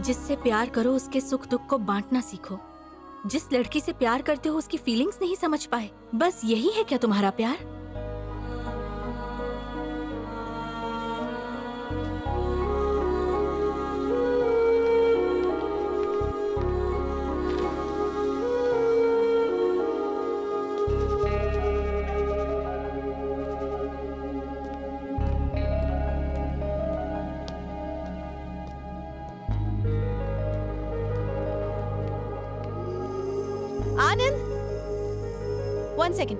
जिससे प्यार करो उसके सुख दुख को बांटना सीखो। जिस लड़की से प्यार करते हो उसकी फीलिंग्स नहीं समझ पाए, बस यही है क्या तुम्हारा प्यार? आनंद, 1 सेकेंड।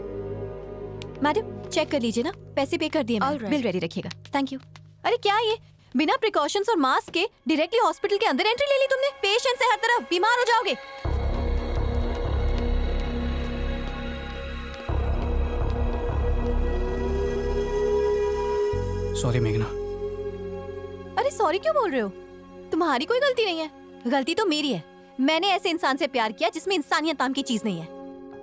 मैडम चेक कर लीजिए ना, पैसे पे कर दिए मैंने। right. बिल रेडी रखिएगा। Thank you. अरे क्या ये, बिना प्रिकॉशंस और मास्क के डायरेक्टली हॉस्पिटल के अंदर एंट्री ले ली तुमने? पेशेंट से हर तरफ, बीमार हो जाओगे। सॉरी मेघना। अरे सॉरी क्यों बोल रहे हो? तुम्हारी कोई गलती नहीं है, गलती तो मेरी है। मैंने ऐसे इंसान से प्यार किया जिसमें इंसानियत नाम की चीज नहीं है।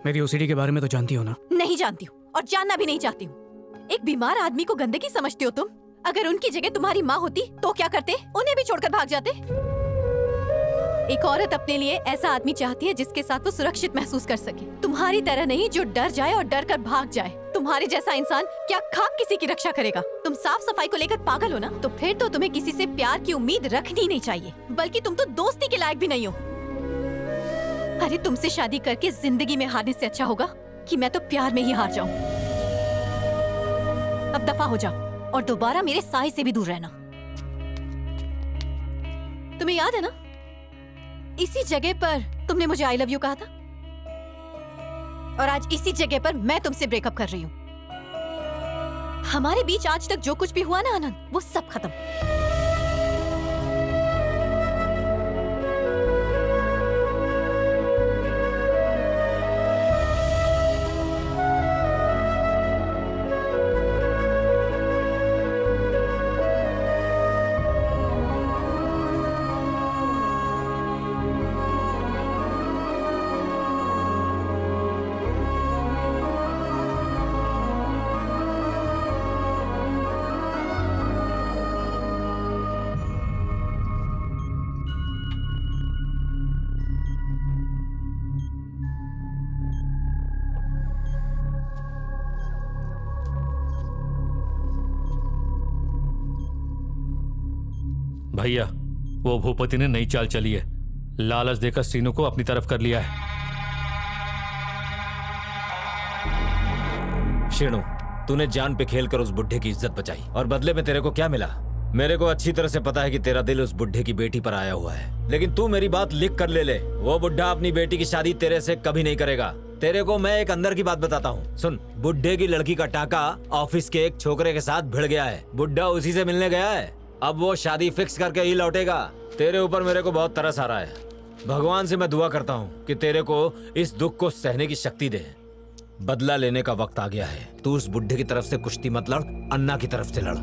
मेरी ओसीडी के बारे में तो जानती हो ना? नहीं जानती हूँ और जानना भी नहीं चाहती हूँ। एक बीमार आदमी को गंदगी समझती हो तुम? अगर उनकी जगह तुम्हारी माँ होती तो क्या करते? उन्हें भी छोड़कर भाग जाते। एक औरत अपने लिए ऐसा आदमी चाहती है जिसके साथ वो सुरक्षित महसूस कर सके, तुम्हारी तरह नहीं जो डर जाए और डर कर भाग जाए। तुम्हारे जैसा इंसान क्या खाक किसी की रक्षा करेगा? तुम साफ सफाई को लेकर पागल हो ना? तो फिर तो तुम्हें किसी से प्यार की उम्मीद रखनी नहीं चाहिए, बल्कि तुम तो दोस्ती के लायक भी नहीं हो। अरे तुमसे शादी करके जिंदगी में हारने से अच्छा होगा कि मैं तो प्यार में ही हार जाऊं। अब दफा हो जाओ और दोबारा मेरे साए से भी दूर रहना। तुम्हें याद है ना, इसी जगह पर तुमने मुझे आई लव यू कहा था, और आज इसी जगह पर मैं तुमसे ब्रेकअप कर रही हूँ। हमारे बीच आज तक जो कुछ भी हुआ ना आनंद, वो सब खत्म। भैया, वो भूपति ने नई चाल चली है। लालच देकर सीनू को अपनी तरफ कर लिया है। शीनू, तूने जान पे खेलकर उस बुढ़े की इज्जत बचाई, और बदले में तेरे को क्या मिला? मेरे को अच्छी तरह से पता है कि तेरा दिल उस बुढ़े की बेटी पर आया हुआ है, लेकिन तू मेरी बात लिख कर ले। वो बुढ़ा अपनी बेटी की शादी तेरे से कभी नहीं करेगा। तेरे को मैं एक अंदर की बात बताता हूँ, सुन। बुढ़े की लड़की का टाका ऑफिस के एक छोकरे के साथ भिड़ गया है। बुढ़ा उसी से मिलने गया है। अब वो शादी फिक्स करके ही लौटेगा। तेरे ऊपर मेरे को बहुत तरस आ रहा है। भगवान से मैं दुआ करता हूँ कि तेरे को इस दुख को सहने की शक्ति दे। बदला लेने का वक्त आ गया है। तू उस बुढ़े की तरफ से कुश्ती मत लड़, अन्ना की तरफ से लड़।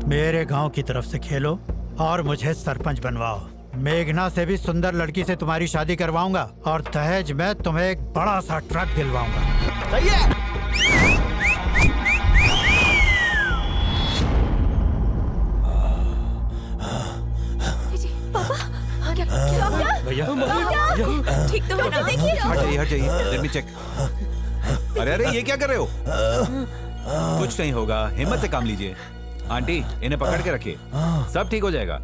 मेरे गांव की तरफ से खेलो और मुझे सरपंच बनवाओ। मेघना से भी सुंदर लड़की से तुम्हारी शादी करवाऊंगा और दहेज में तुम्हें एक बड़ा सा ट्रक दिलवाऊंगा। सही है। भैया, ठीक तो है ना? देखिए, हट जाइए, लेट मी चेक। अरे अरे, ये क्या कर रहे हो? कुछ नहीं होगा, हिम्मत से काम लीजिए। आंटी, इन्हें पकड़ के रखिए, सब ठीक हो जाएगा।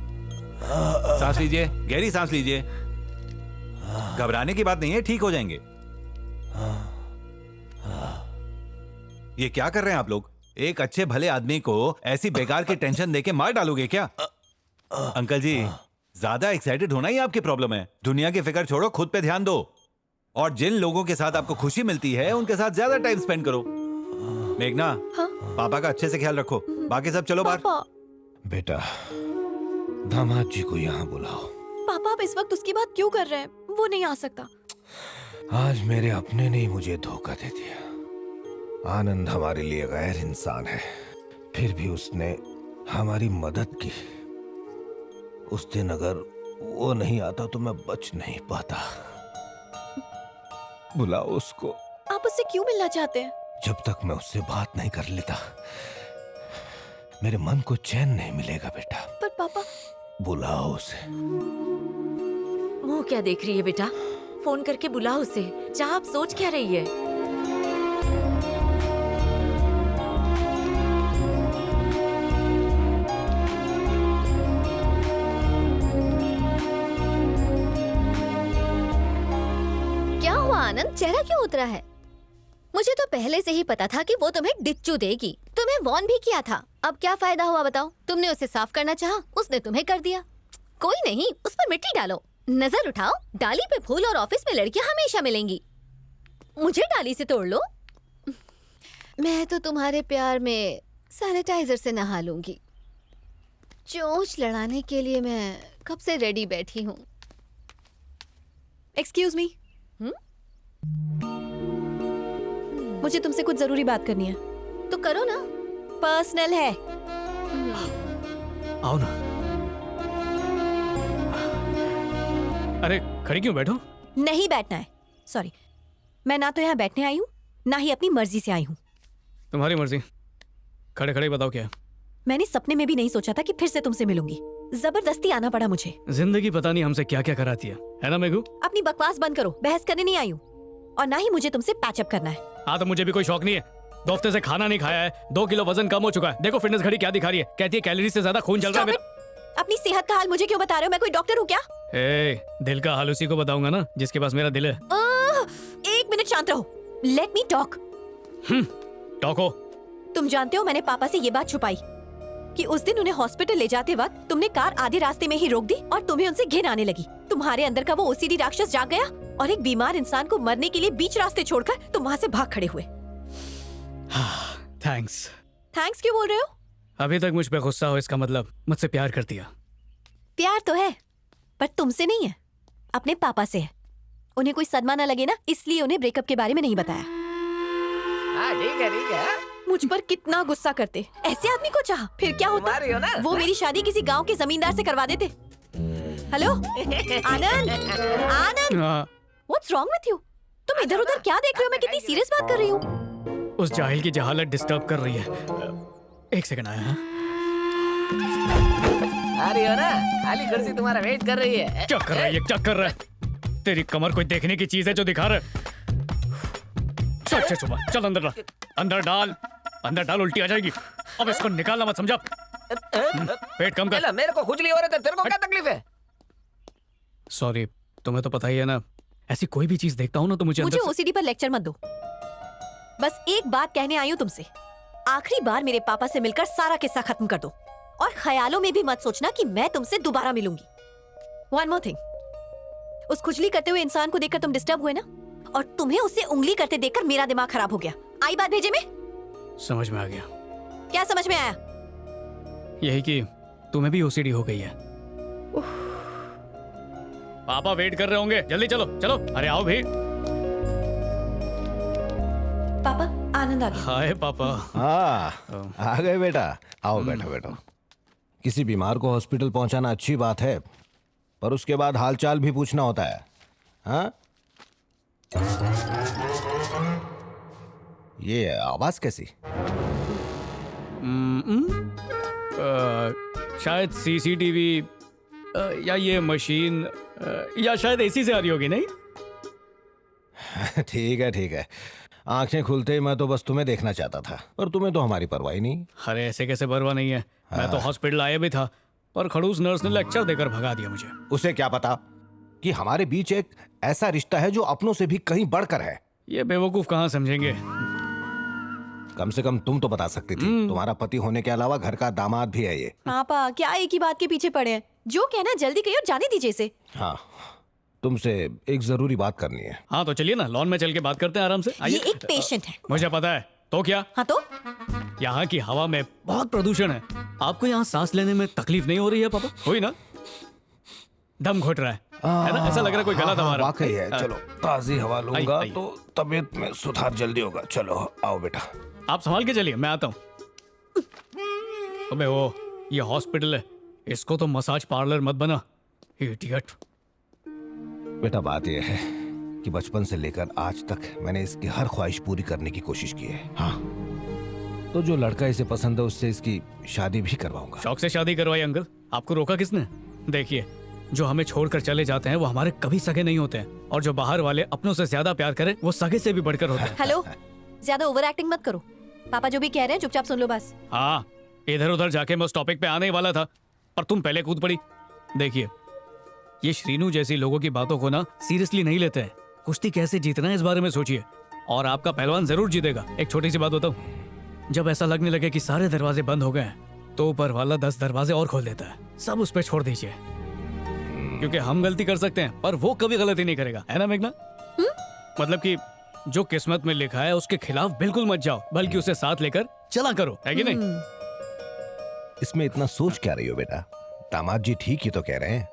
सांस लीजिए, गहरी सांस लीजिए। घबराने की बात नहीं है, ठीक हो जाएंगे। ये क्या कर रहे हैं आप लोग? एक अच्छे भले आदमी को ऐसी बेकार की टेंशन देके मार डालोगे क्या? अंकल जी, ज्यादा एक्साइटेड होना ही आपकी प्रॉब्लम है। दुनिया की फिक्र छोड़ो, खुद पे ध्यान दो, और जिन लोगों के साथ आपको खुशी मिलती है उनके साथ ज्यादा टाइम स्पेंड करो। मेघना, हाँ? पापा का अच्छे से ख्याल रखो। बाकी सब चलो बाहर। पापा। बेटा, दामाद जी को यहाँ बुलाओ। पापा, आप इस वक्त उसकी बात क्यों कर रहे हैं? वो नहीं आ सकता। आज मेरे अपने ने मुझे धोखा दे दिया। आनंद हमारे लिए गैर इंसान है, फिर भी उसने हमारी मदद की। उस दिन अगर वो नहीं आता तो मैं बच नहीं पाता। बुलाओ उसको। आप उससे क्यों मिलना चाहते हैं? जब तक मैं उससे बात नहीं कर लेता, मेरे मन को चैन नहीं मिलेगा बेटा। पर पापा। बुलाओ उसे। मुंह क्या देख रही है बेटा? फोन करके बुलाओ उसे। जा, आप सोच क्या रही है? क्या हुआ आनंद, चेहरा क्यों उतरा है? मुझे तो पहले से ही पता था कि वो तुम्हें डिच्चू देगी। तुम्हें वॉर्न भी किया था। अब क्या फायदा हुआ बताओ? तुमने उसे साफ करना चाहा, उसने तुम्हें कर दिया। कोई नहीं, उस पर मिट्टी डालो, नजर उठाओ, डाली पे फूल और ऑफिस में लड़कियां हमेशा मिलेंगी। मुझे डाली से तोड़ लो। मैं तो तुम्हारे प्यार में सैनिटाइजर से नहा लूंगी। चोंच लड़ाने के लिए मैं कब से रेडी बैठी हूँ। एक्सक्यूज मी, मुझे तुमसे कुछ जरूरी बात करनी है। तो करो ना। पर्सनल है। आओ ना। अरे खड़ी क्यों बैठो? नहीं बैठना है। सॉरी, मैं ना तो यहाँ बैठने आई हूँ, ना ही अपनी मर्जी से आई हूँ। तुम्हारी मर्जी। खड़े खड़े बताओ क्या? मैंने सपने में भी नहीं सोचा था कि फिर से तुमसे मिलूंगी। जबरदस्ती आना पड़ा मुझे। जिंदगी पता नहीं हमसे क्या क्या कराती है ना मेघू? अपनी बकवास बंद करो, बहस करने नहीं आई हूँ। और ना ही मुझे तुमसे पैचअप करना है। हाँ तो मुझे भी कोई शौक नहीं है। 2 हफ्ते से खाना नहीं खाया है, 2 किलो वजन कम हो चुका है। देखो फिटनेस घड़ी क्या दिखा रही है, कहती है कैलोरी से ज्यादा खून चल रहा है मेरा। अपनी सेहत का हाल मुझे क्यों बता रहे हो? मैं कोई डॉक्टर हूँ क्या? दिल का हाल उसी को बताऊंगा ना जिसके पास मेरा दिल है। 1 मिनट शांत रहो। Let me talk. टॉको। तुम जानते हो मैंने पापा से ये बात छुपाई कि उस दिन उन्हें हॉस्पिटल ले जाते वक्त तुमने कार आधे रास्ते में ही रोक दी और तुम्हें उनसे घिन आने लगी। तुम्हारे अंदर का वो ओसीडी राक्षस जाग गया और एक बीमार इंसान को मरने के लिए बीच रास्ते छोड़कर तुम वहाँ से भाग खड़े हुए। थैंक्स। थैंक्स क्यों बोल रहे हो? अभी तक मुझ पे गुस्सा हो इसका मतलब मुझसे प्यार करती है। प्यार तो है, पर तुमसे नहीं है, अपने पापा से है। उन्हें कोई सदमा न लगे ना, इसलिए उन्हें ब्रेकअप के बारे में नहीं बताया। ठीक है। मुझ पर कितना गुस्सा करते। ऐसे आदमी को चाहा, फिर क्या होता? वो मेरी शादी किसी गांव के जमींदार से करवा देते। Hello Anand, Anand, what's wrong with you? तुम इधर उधर क्या देख रहे हो? मैं कितनी सीरियस बात कर रही हूँ। उस जाहिल की जहालत डिस्टर्ब कर रही है। 1 सेकंड आया। आ रही हो ना? खाली कुर्सी तुम्हारा वेट कर रही है। क्या कर रहा है ये? क्या कर रहा है? तेरी कमर कोई देखने की चीज है जो दिखा रहा है? चल सुबह चल अंदर डाल उल्टी आ जाएगी। अब इसको निकालना मत, समझा? पेट कम कर। मेरे को खुजली हो रही है, तेरे को क्या तकलीफ है? सॉरी, तुम्हें तो पता ही है ना, ऐसी कोई भी चीज देखता हूँ ना तो मुझे ओसीडी पर लेक्चर मत दो। बस एक बात कहने आई हूँ तुमसे, आखिरी बार मेरे पापा से मिलकर सारा किस्सा खत्म कर दो और ख्यालों में भी मत सोचना कि मैं तुमसे दोबारा मिलूंगी। वन मोर थिंग, उस खुजली करते हुए इंसान को देखकर तुम डिस्टर्ब हुए ना, और तुम्हें उसे उंगली करते देखकर मेरा दिमाग खराब हो गया। आई बात भेजे में? समझ में आ गया। क्या समझ में आया? यही कि तुम्हें भी ओसीडी हो गई है। पापा वेट कर रहे होंगे, जल्दी चलो चलो। अरे आओ भी। पापा आनंद आ गया। हाय पापा। हाँ आ गए बेटा, आओ बैठो। किसी बीमार को हॉस्पिटल पहुंचाना अच्छी बात है, पर उसके बाद हालचाल भी पूछना होता है। हाँ ये आवाज कैसी? शायद सीसीटीवी या ये मशीन या शायद एसी से आ रही होगी। नहीं ठीक है। आंखें खुलते ही मैं तो बस तुम्हें देखना चाहता था, और तुम्हें तो हमारी परवाह ही नहीं। अरे ऐसे कैसे परवाह नहीं है? मैं तो हॉस्पिटल आया भी था, पर खड़ूस नर्स ने लेक्चर देकर भगा दिया मुझे। उसे क्या पता कि हमारे बीच एक ऐसा रिश्ता है जो अपनों से भी कहीं बढ़कर है। ये बेवकूफ कहाँ समझेंगे। कम से कम तुम तो बता सकती थी। तुम्हारा पति होने के अलावा घर का दामाद भी है ये। पापा क्या एक ही बात के पीछे पड़े हैं? जो कहना जल्दी कहिए और जाने दीजिए इसे। हाँ तुमसे एक जरूरी बात करनी है। हाँ तो चलिए ना, लॉन में चल के बात करते हैं आराम से। ये एक पेशेंट है। मुझे पता है, तो क्या? हाँ तो यहाँ की हवा में बहुत प्रदूषण है। आपको यहाँ सांस लेने में तकलीफ नहीं हो रही है पापा? हुई ना? दम घुट रहा है ना? ऐसा लग रहा है कोई गला दबा रहा है। वाकई है। चलो ताजी हवा लूंगा तो तबीयत में सुधार जल्दी होगा। चलो आओ बेटा। आप संभाल के चलिए, मैं आता हूँ। अबे वो ये हॉस्पिटल है, इसको तो मसाज पार्लर मत बना, इडियट। बेटा बात यह है कि बचपन से लेकर आज तक मैंने इसकी हर ख्वाहिश पूरी करने की कोशिश की है। हाँ तो जो लड़का इसे पसंद है उससे इसकी शादी भी करवाऊंगा। शौक से शादी करवाई अंकल, आपको रोका किसने? देखिए, जो हमें छोड़कर चले जाते हैं वो हमारे कभी सगे नहीं होते हैं, और जो बाहर वाले अपनों से ज्यादा प्यार करें वो सगे से भी बढ़कर होते हैं। हेलो, ज्यादा ओवर एक्टिंग मत करो। पापा जो भी कह रहे हैं चुपचाप सुन लो बस। हाँ, इधर उधर जाके मैं उस टॉपिक पे आने ही वाला था, पर तुम पहले कूद पड़ी। देखिए, ये श्रीनू जैसी लोगों की बातों को ना सीरियसली नहीं लेते हैं। कुश्ती कैसे जीतना है इस बारे में सोचिए, और आपका पहलवान जरूर जीतेगा। एक छोटी सी बात बताऊं, जब ऐसा लगने लगे कि सारे दरवाजे बंद हो गए हैं, तो ऊपर वाला 10 दरवाजे और खोल देता है। सब उस पर छोड़ दीजिए, क्योंकि हम गलती कर सकते हैं पर वो कभी गलती नहीं करेगा, है ना मेघना? मतलब कि जो किस्मत में लिखा है उसके खिलाफ बिल्कुल मत जाओ, बल्कि उसे साथ लेकर चला करो, है कि नहीं? इसमें इतना सोच क्या रही हो बेटा? दामाद जी ठीक ही तो कह रहे हैं।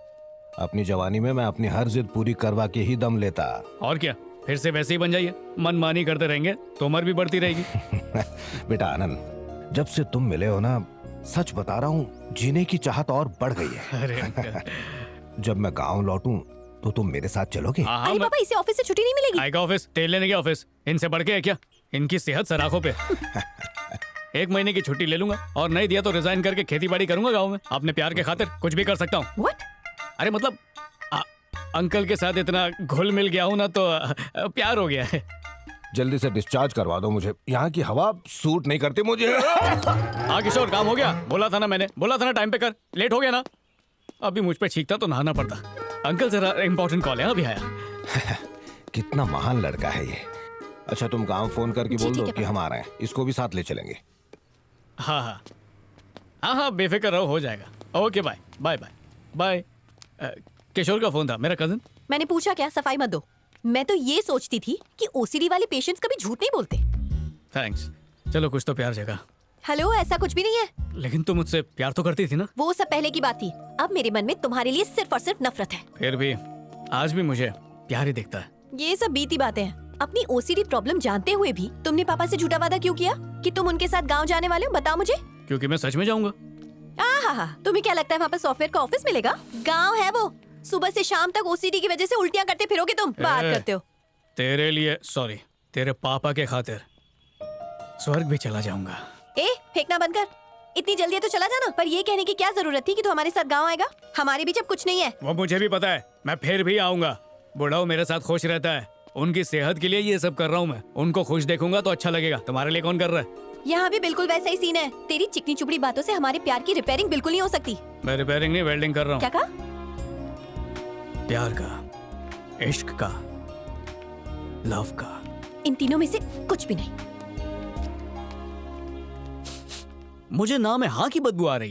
अपनी जवानी में मैं अपनी हर जिद पूरी करवा के ही दम लेता। और क्या, फिर से वैसे ही बन जाइए। मनमानी करते रहेंगे तो उम्र भी बढ़ती रहेगी। बेटा आनंद, जब से तुम मिले हो ना, सच बता रहा हूँ, जीने की चाहत और बढ़ गई है। अरे अंकल, जब मैं गांव लौटूं तो तुम मेरे साथ चलोगे? हाँ, अरे पापा, इसे ऑफिस से छुट्टी नहीं मिलेगी। आएगा ऑफिस, तेल लेने के ऑफिस, इनसे बढ़ के है क्या? इनकी सेहत सराखों पे। 1 महीने की छुट्टी ले लूंगा, और नहीं दिया तो रिजाइन करके खेती बाड़ी करूंगा गाँव में। अपने प्यार के खातिर कुछ भी कर सकता हूँ। What? अरे मतलब अंकल के साथ इतना घुल मिल गया हूँ ना, तो प्यार हो गया है। जल्दी से डिस्चार्ज करवा दो मुझे, यहाँ की हवा सूट नहीं करती मुझे। हाँ किशोर, काम हो गया। बोला था ना मैंने, बोला था ना टाइम पे कर। लेट हो गया ना, अभी मुझ पे छींकता तो नहाना पड़ता। अंकल जरा इंपॉर्टेंट कॉल है, अभी आया। कितना महान लड़का है ये। अच्छा, तुम गांव फोन करके जी, बोल ठीक दो है, कि हम आ रहे हैं, इसको भी साथ ले चलेंगे। हाँ हाँ हाँ हाँ, बेफिक्र रहो, हो जाएगा। Okay, bye bye bye bye. Kishore का फोन था, मेरा कजन। मैंने पूछा क्या, सफाई मत दो। मैं तो ये सोचती थी कि ओसीडी वाले पेशेंट्स कभी झूठ नहीं बोलते। थैंक्स, चलो कुछ तो प्यार जगा। हेलो, ऐसा कुछ भी नहीं है। लेकिन तुम मुझसे प्यार तो करती थी ना? वो सब पहले की बात थी। अब मेरे मन में तुम्हारे लिए सिर्फ और सिर्फ नफरत है। फिर भी आज भी मुझे प्यार ही दिखता है। ये सब बीती बातें हैं। अपनी ओसीडी प्रॉब्लम जानते हुए भी तुमने पापा से झूठा वादा क्यों किया कि तुम उनके साथ गांव जाने वाले हो? बताओ मुझे। क्योंकि मैं सच में जाऊंगा। तुम्हें क्या लगता है वहाँ पर सॉफ्टवेयर का ऑफिस मिलेगा? गांव है वो। सुबह से शाम तक ओसीडी की वजह से उल्टियां करते फिरोगे तुम। बात करते हो। तेरे लिए, सॉरी, तेरे पापा के खातिर स्वर्ग भी चला जाऊंगा। फेंकना बंद कर। इतनी जल्दी है तो चला जाना। पर ये कहने की क्या जरूरत थी कि तू हमारे साथ गाँव आएगा? हमारे बीच अब कुछ नहीं है। वो मुझे भी पता है, मैं फिर भी आऊंगा। बुढ़ाऊ मेरे साथ खुश रहता है, उनकी सेहत के लिए ये सब कर रहा हूँ मैं। उनको खुश देखूंगा तो अच्छा लगेगा। तुम्हारे लिए कौन कर रहा है? यहाँ भी बिल्कुल वैसा ही सीन है। तेरी चिकनी चुपड़ी बातों से हमारे प्यार की रिपेयरिंग बिल्कुल नहीं हो सकती। मैं रिपेयरिंग नहीं, वेल्डिंग कर रहा हूँ। क्या कहा? प्यार का, इश्क का, लव का। इन तीनों में से कुछ भी नहीं। मुझे नाम है हाँ की बदबू आ रही है।